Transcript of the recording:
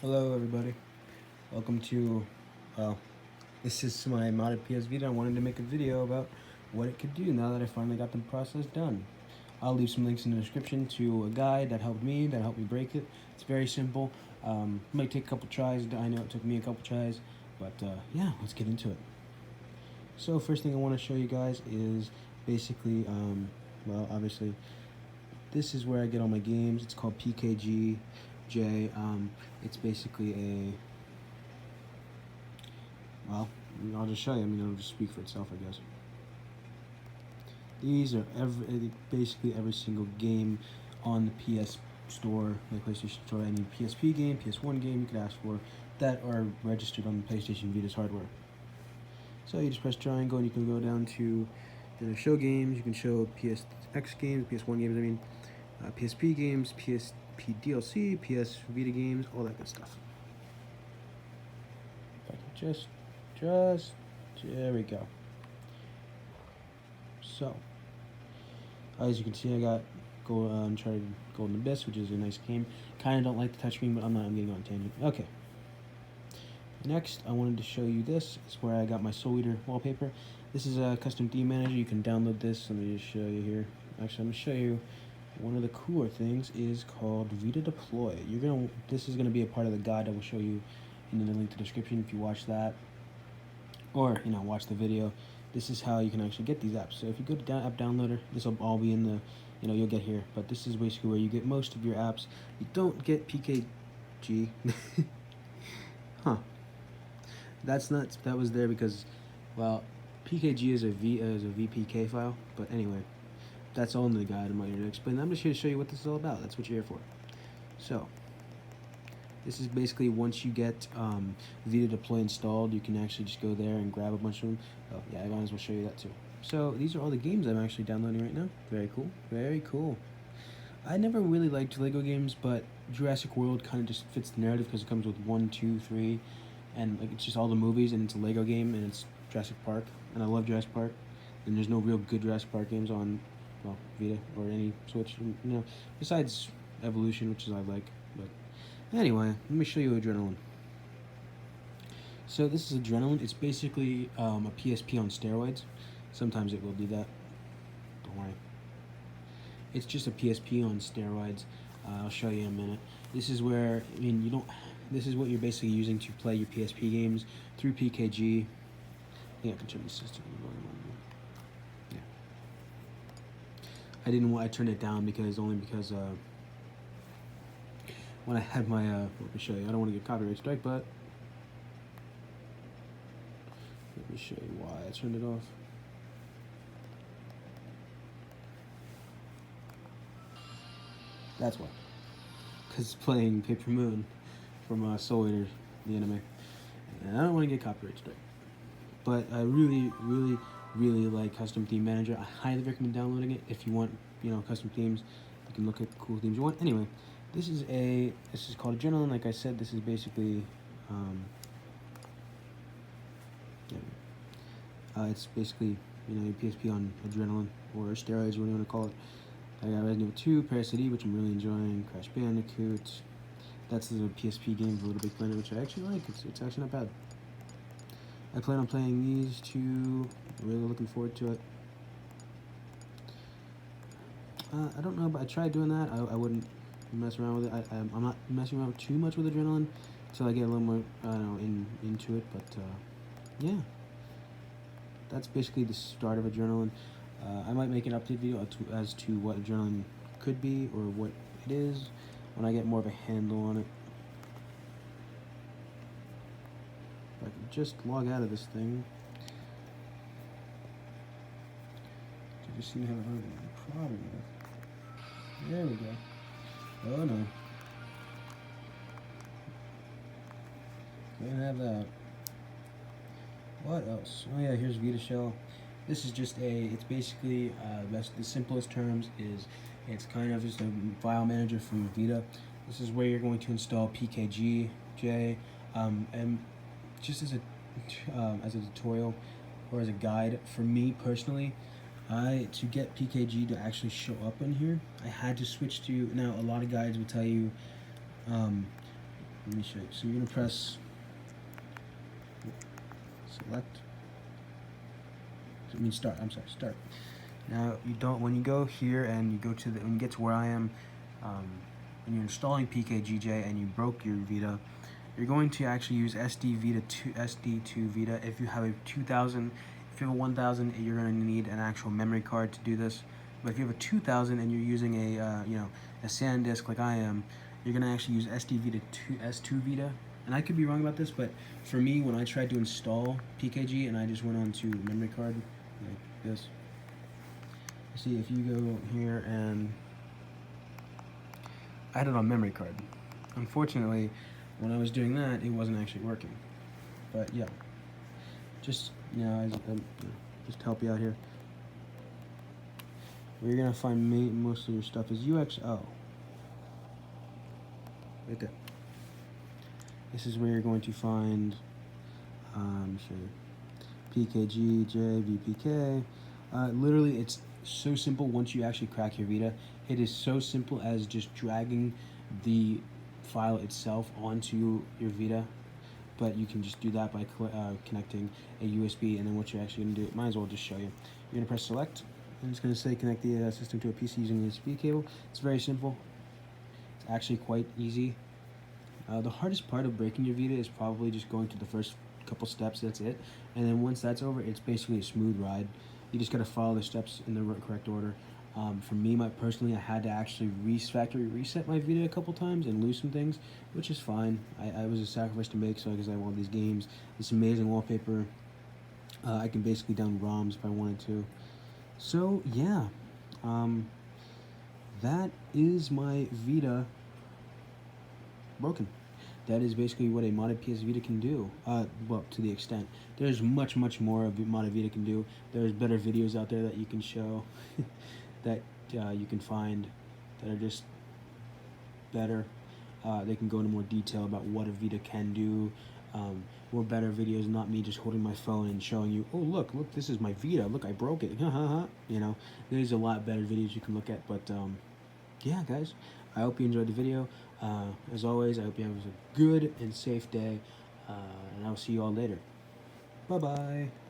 Hello everybody, welcome to, well, this is my modded PS Vita. I wanted to make a video about what it could do now that I finally got the process done. I'll leave some links in the description to a guide that helped me break it. It's very simple. Might take a couple tries. I know it took me a couple tries, but yeah, let's get into it. So first thing I want to show you guys is basically, well, obviously, this is where I get all my games. It's called PKG. It's basically well, I'll just show you. I mean, it'll just speak for itself, I guess. These are basically every single game on the PS Store, the PlayStation Store. Any PSP game, PS1 game you could ask for that are registered on the PlayStation Vita's hardware. So you just press triangle and you can go down to show games. You can show PSX games, PS1 games, I mean, PSP games, PSP DLC, PS Vita games, all that good stuff. If I can just, there we go. So, as you can see, I got Uncharted Golden Abyss, which is a nice game. Kind of don't like the touchscreen, but I'm getting on a tangent. Okay. Next, I wanted to show you this. It's where I got my Soul Eater wallpaper. This is a custom theme manager. You can download this. Let me just show you here. Actually, I'm gonna show you one of the cooler things is called Vita Deploy. This is gonna be a part of the guide I will show you in the link to the description if you watch that, or watch the video. This is how you can actually get these apps. So if you go to App Downloader, this will all be in the you'll get here. But this is basically where you get most of your apps. You don't get PKG. Huh. That was there because, well, PKG is a VPK file. But anyway, that's all in the guide. I'm not here to explain. I'm just here to show you what this is all about. That's what you're here for. So, this is basically once you get Vita Deploy installed, you can actually just go there and grab a bunch of them. Oh yeah, I might as well show you that too. So these are all the games I'm actually downloading right now. Very cool. Very cool. I never really liked Lego games, but Jurassic World kind of just fits the narrative because it comes with 1, 2, 3, and like it's just all the movies, and it's a Lego game, and it's Jurassic Park, and I love Jurassic Park, and there's no real good Jurassic Park games on, well, Vita or any Switch, besides Evolution, which is I like, but anyway, let me show you Adrenaline. So this is Adrenaline. It's basically a PSP on steroids. Sometimes it will do that. Don't worry. It's just a PSP on steroids. I'll show you in a minute. This is where, this is what you're basically using to play your PSP games through PKG. I think I can turn the system on. Yeah. I turned it down because when I had my, let me show you. I don't want to get copyright strike, but let me show you why I turned it off. That's why. Because it's playing Paper Moon from Soul Eater, the anime. And I don't want to get copyright strike. But I really, really, really like Custom Theme Manager. I highly recommend downloading it if you want, custom themes. You can look at the cool themes you want. Anyway, this is called Adrenaline. Like I said, this is basically, it's basically, your PSP on Adrenaline, or steroids, what you want to call it. I got Resident Evil 2, Parasite, which I'm really enjoying, Crash Bandicoot. That's the PSP game, Little Big Planet, which I actually like. It's actually not bad. I plan on playing these two. Really looking forward to it. I don't know, but I tried doing that. I wouldn't mess around with it. I'm not messing around too much with Adrenaline until I get a little more, into it. But yeah, that's basically the start of Adrenaline. I might make an update video as to what Adrenaline could be or what it is when I get more of a handle on it. If I can just log out of this thing. You just seem to have a problem with. There we go. Oh no. Can't have that. What else? Oh yeah, here's Vita Shell. This is just it's basically, the simplest terms is, it's kind of just a file manager from Vita. This is where you're going to install PKG, and just as a tutorial or as a guide, for me personally, to get PKG to actually show up in here, I had to switch to, now a lot of guides will tell you, Let me show you. So you're gonna press select. I mean start. I'm sorry, start. Now you don't. When you go here and you go to the, when you get to where I am, when you're installing PKGJ and you broke your Vita, you're going to actually use SD2 Vita. If you have a 2000, if you have a 1000, you're going to need an actual memory card to do this. But if you have a 2000 and you're using a a SanDisk like I am, you're going to actually use S2 Vita. And I could be wrong about this, but for me, when I tried to install PKG and I just went on to memory card like this, see if you go here and I had it on memory card. Unfortunately, when I was doing that, it wasn't actually working. But yeah, just just to help you out here, where you're gonna find most of your stuff is UXO. Right there. This is where you're going to find PKG, J, VPK. Literally, it's so simple once you actually crack your Vita. It is so simple as just dragging the file itself onto your Vita, but you can just do that by connecting a USB, and then what you're actually going to do, might as well just show you. You're going to press select, and it's going to say connect the system to a PC using a USB cable. It's very simple. It's actually quite easy. The hardest part of breaking your Vita is probably just going through the first couple steps, that's it. And then once that's over, it's basically a smooth ride. You just got to follow the steps in the correct order. For me, personally, I had to actually factory reset my Vita a couple times and lose some things, which is fine. I was a sacrifice to make, so because I want these games, this amazing wallpaper. I can basically download ROMs if I wanted to. So yeah, that is my Vita broken. That is basically what a modded PS Vita can do. Well, to the extent. There's much more of modded Vita can do. There's better videos out there that you can show, that you can find, that are just better. They can go into more detail about what a Vita can do. More better videos, not me just holding my phone and showing you, oh look, this is my Vita. Look, I broke it. You know, there's a lot better videos you can look at. But yeah, guys, I hope you enjoyed the video. As always, I hope you have a good and safe day, and I'll see you all later. Bye-bye.